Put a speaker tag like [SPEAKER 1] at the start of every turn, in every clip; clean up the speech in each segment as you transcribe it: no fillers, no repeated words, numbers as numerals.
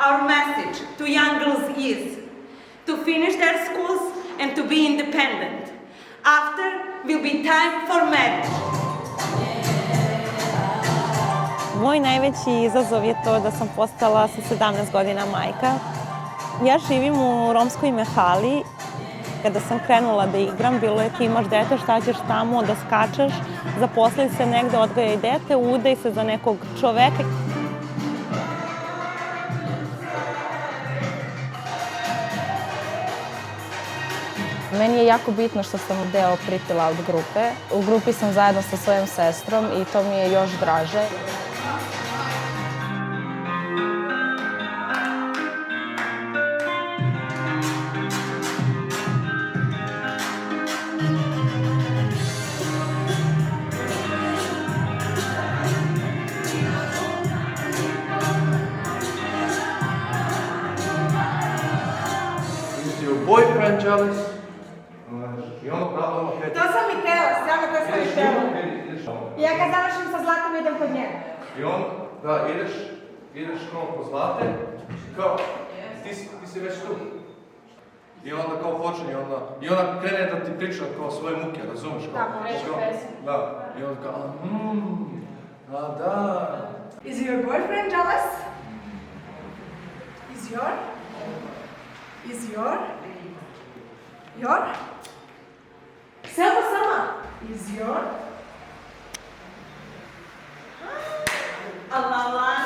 [SPEAKER 1] Our message to young girls is to finish their schools and to be independent. After will be time for marriage.
[SPEAKER 2] Moj najveći izazov je to da sam postala sa 17 godina majka. Ja živim u romskoj Mehali. Kada sam krenula da igram, bilo je ti imaš dete, šta ćeš tamo, da skačeš, zaposli se negde, odgajaj dete, udaj se za nekog čoveka.
[SPEAKER 3] Meni je jako bitno što sam deo Pretty Loud grupe. U grupi sam zajedno sa svojom sestrom i to mi je još draže.
[SPEAKER 4] Boyfriend jealous? I ono pravo ono
[SPEAKER 5] To sam i tela, stvarno to sam i tela. Ja kad završim sa Zlatom idem kod njega.
[SPEAKER 4] I on, da, ideš kao po Zlate, kao, ti si već tu. I onda kao počinje, i ona krene da ti priča kao svoje muke, razumeš?
[SPEAKER 5] Da, reći pesmu.
[SPEAKER 4] Da, i onda kao, da.
[SPEAKER 5] Is your boyfriend jealous? Is your? Your? Sama. Is your?
[SPEAKER 1] Allah.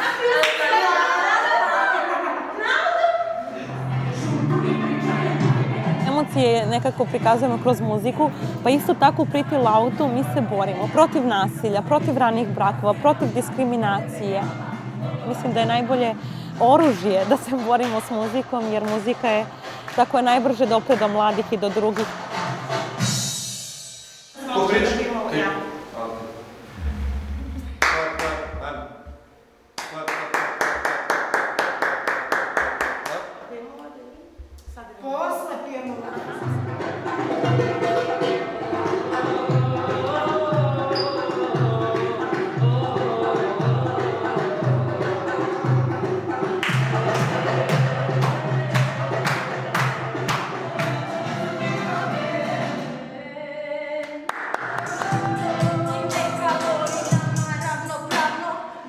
[SPEAKER 2] Emocije nekako prikazujemo kroz muziku, pa isto tako u Pretty Loudu mi se borimo protiv nasilja, protiv ranih brakova, protiv diskriminacije. Mislim da je najbolje oružje da se borimo s muzikom, jer muzika je tako je najbrže dopre do mladih i do drugih.
[SPEAKER 4] Ko priča? Ti.
[SPEAKER 5] Posle pijemo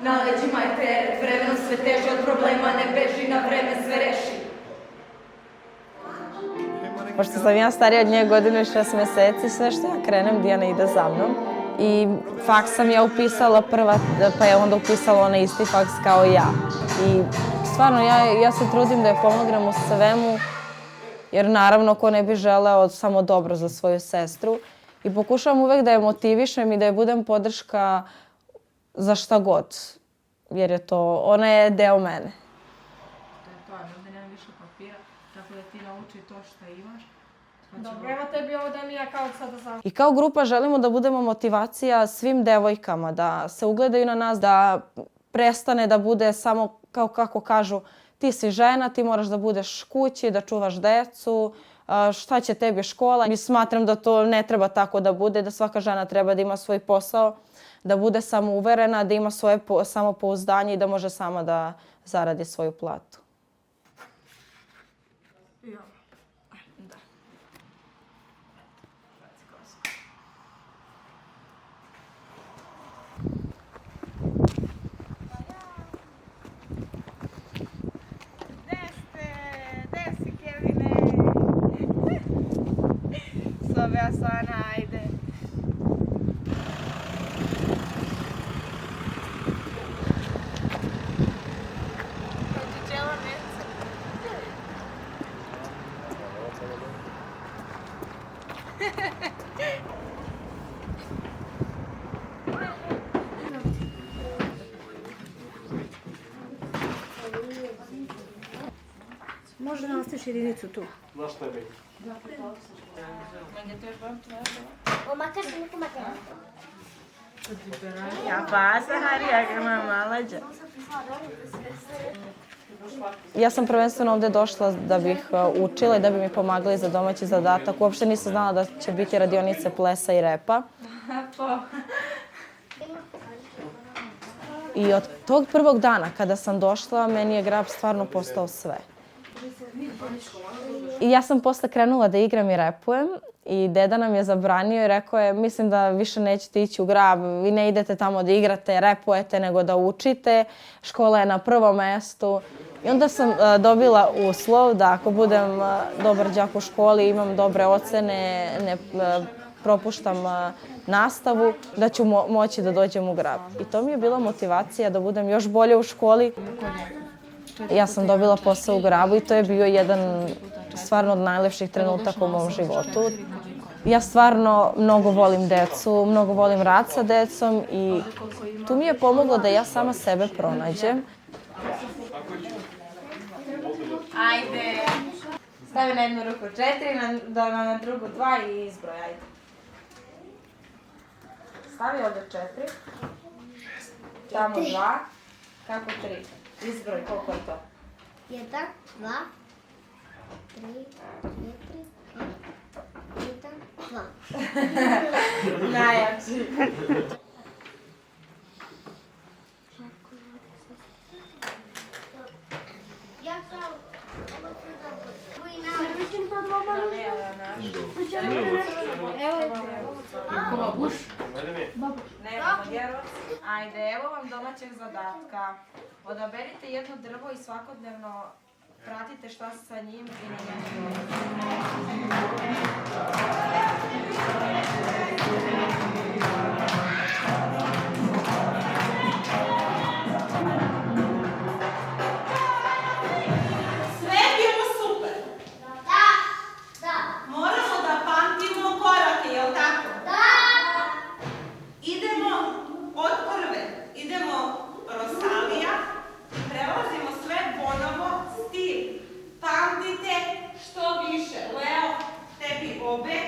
[SPEAKER 1] Na leđima je teret, vremenom sve teže od problema, ne beži na vreme, sve reši.
[SPEAKER 3] Pošto sam ja starija od nje godinu i 6 meseci, sve što ja krenem, Dijana ide za mnom. I faks sam ja upisala prva, pa je onda upisala ona isti faks kao ja. I stvarno, ja se trudim da je pomognem u svemu, jer naravno ko ne bi želeo samo dobro za svoju sestru. I pokušavam uvek da je motivišem i da je budem podrška za šta god, jer je to, ona je deo mene.
[SPEAKER 6] To je to, ovdje nema više papira, tako da ti nauči to što imaš.
[SPEAKER 5] Dobro, evo tebi ovo da mi ja kao sada završim.
[SPEAKER 3] I kao grupa želimo da budemo motivacija svim devojkama, da se ugledaju na nas, da prestane da bude samo kao kako kažu ti si žena, ti moraš da budeš kući, da čuvaš decu, šta će tebi škola. I smatram da to ne treba tako da bude, da svaka žena treba da ima svoj posao, da bude samouverena, da ima svoje samopouzdanje i da može sama da zaradi svoju platu.
[SPEAKER 6] Gde si, Kevine? Sobe Asana, ajde.
[SPEAKER 5] Može da ostaviš jedinicu tu.
[SPEAKER 4] Znaš šta je bitno?
[SPEAKER 7] Makar da neko materijal.
[SPEAKER 6] Ja pasa, Harija, grama malađa.
[SPEAKER 3] Ja sam prvenstveno ovde došla da bih učila i da bi mi pomagali za domaći zadatak. Uopšte nisam znala da će biti radionice plesa i repa. I od tog prvog dana kada sam došla, meni je grab stvarno postao sve. I ja sam posle krenula da igram i repujem i deda nam je zabranio i rekao je, mislim da više nećete ići u grab, vi ne idete tamo da igrate, repujete, nego da učite, škola je na prvom mestu. I onda sam dobila uslov da ako budem dobar đak u školi, imam dobre ocene, ne propuštam nastavu, da ću moći da dođem u grab. I to mi je bila motivacija da budem još bolje u školi. Ja sam dobila posao u grabu i to je bio jedan stvarno od najlepših trenutaka u mom životu. Ja stvarno mnogo volim decu, mnogo volim rad sa decom i tu mi je pomoglo da ja sama sebe pronađem.
[SPEAKER 5] Ajde. Stavi na jednu ruku 4, na drugu 2 i izbroj, ajde. Stavi ovdje 4. Tamo 2. Kako 3? Izbroj, koliko je to?
[SPEAKER 7] 1, 2, 3, 4, 5, 1, 2.
[SPEAKER 5] Najjači. Ajde, evo vam domaćeg zadatka. Odaberite jedno drvo i svakodnevno pratite šta se sa njim i na njemu.
[SPEAKER 1] Sve je bilo super.
[SPEAKER 7] Da.
[SPEAKER 1] Moramo da pamtimo korake, jel tako?
[SPEAKER 7] Da.
[SPEAKER 1] Idemo od prve. Idemo Rosalija i prelazimo sve ponovo stil. Pamtite što više. Leo, tebi obe,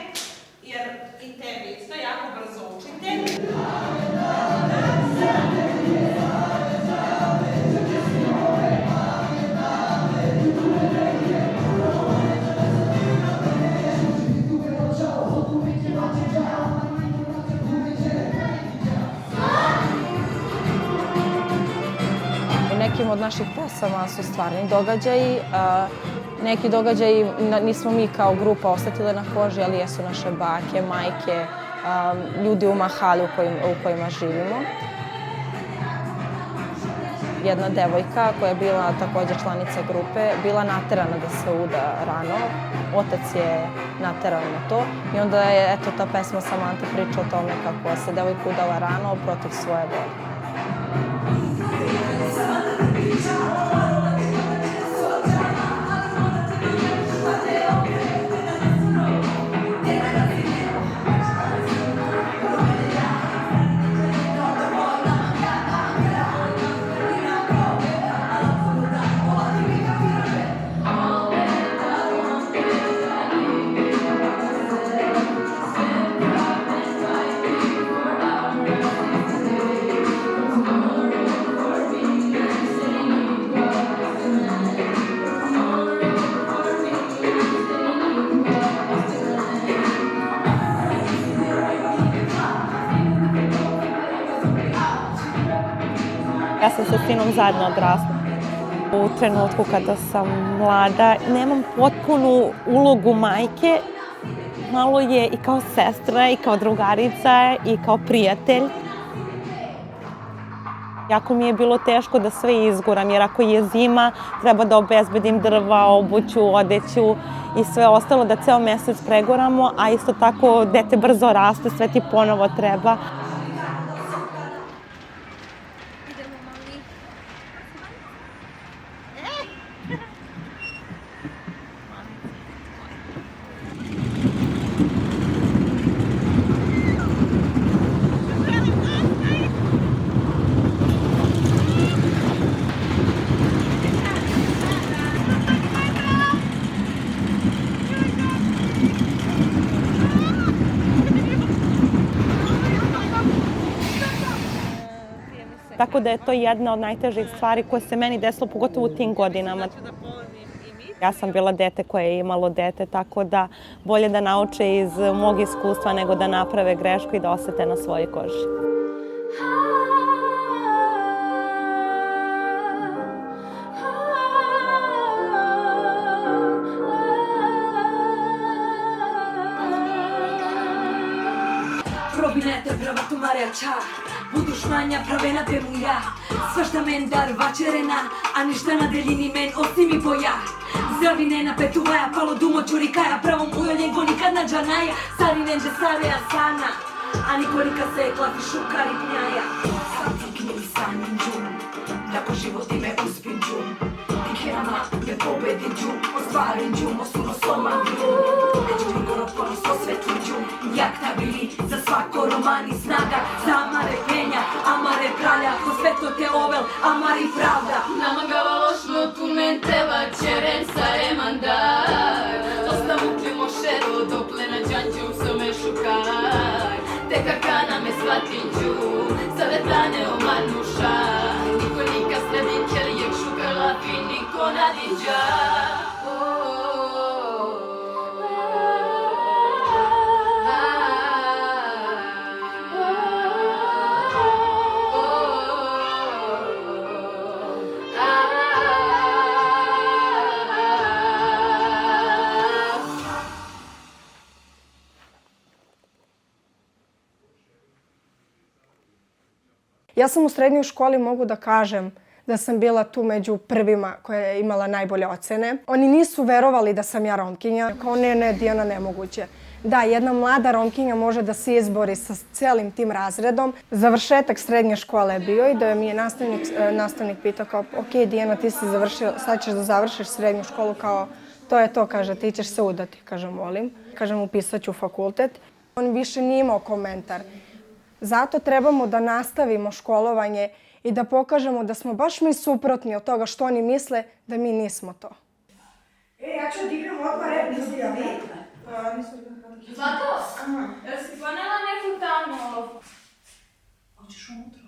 [SPEAKER 1] jer i tebi isto jako brzo učite.
[SPEAKER 3] Nekim od naših pesama su stvarni događaji. Neki događaji nismo mi kao grupa osetile na koži, ali jesu naše bake, majke, ljudi u mahali u kojima živimo. Jedna devojka koja je bila također članica grupe, bila naterana da se uda rano. Otac je naterao na to i onda je ta pesma Samanta priča o tome kako se devojka udala rano protiv svoje volje.
[SPEAKER 2] Ja sam sa sinom zajedno odrasla. U trenutku kada sam mlada, nemam potpunu ulogu majke. Malo je i kao sestra, i kao drugarica, i kao prijatelj. Jako mi je bilo teško da sve izguram, jer ako je zima, treba da obezbedim drva, obuću, odeću i sve ostalo, da ceo mesec pregoramo, a isto tako dete brzo raste, sve ti ponovo treba. Tako da je to jedna od najtežih stvari koje se meni desilo, pogotovo u tim godinama. Ja sam bila dete koje je imalo dete, tako da bolje da nauče iz mog iskustva nego da naprave grešku i da osete na svojoj koži.
[SPEAKER 8] Probinete prava tu marjača, buduš manja pravena bemu ja. Svašta men dar vačerena, a ništa na deljini men osim i boja. Zdravi ne na petu vaja, palo dumo čurikaja, pravom ujoljen go nikad na džanaja. Sari nenđe sareja sana, a nikolika se klafi šukari pnjaja. Sam ti knjivi sanjim džum, tako život ime uspin džum. Dikirama me pobedin džum, ostvarim džum, osuno soman džum. Neću prigoro ponos osvetlim džum, jak ta bili za svako romani snaga. Za amare penja, amare kralja, ko sve to te ovel, amari pravda.
[SPEAKER 9] Namagala lošno tu mentela, čeren sa remandar. Osta muklimo šero, dokle na džanđu some šukaj. Te kakana me svatinđu, savetane omanuša. Niko nika sredin kelijek šukala, fin niko nadiđa.
[SPEAKER 10] Ja sam u srednjoj školi, mogu da kažem, da sam bila tu među prvima koja je imala najbolje ocene. Oni nisu verovali da sam ja Romkinja. Kao ne, Dijana, nemoguće. Da, jedna mlada Romkinja može da se izbori sa celim tim razredom. Završetak srednje škole je bio i da mi je nastavnik pitao kao, ok, Dijana, ti si završila, sad ćeš da završiš srednju školu, kao, to je to, kaže, ti ćeš se udati. Kažem, volim. Kažem, upisat ću fakultet. On više nije imao komentar. Zato trebamo da nastavimo školovanje i da pokažemo da smo baš mi suprotni od toga što oni misle, da mi nismo to.
[SPEAKER 11] Ja ću da igram odmah rep, nisi ja vi?
[SPEAKER 9] Zlato, jel si planela neku tamo?
[SPEAKER 11] Hoćeš unutra?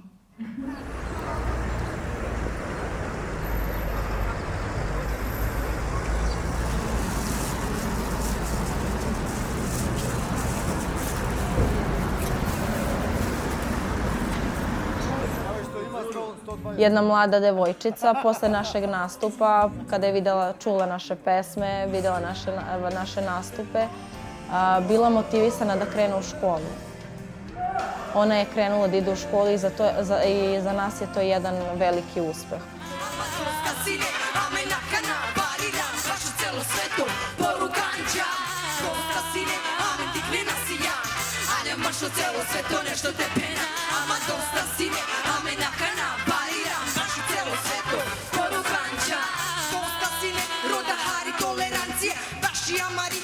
[SPEAKER 3] Jedna mlada devojčica posle našeg nastupa, kada je čula naše pesme, videla naše nastupe, bila motivisana da krene u školu. Ona je krenula da ide u školu i za nas je to jedan veliki uspeh.
[SPEAKER 8] Tolerancije, baš i amari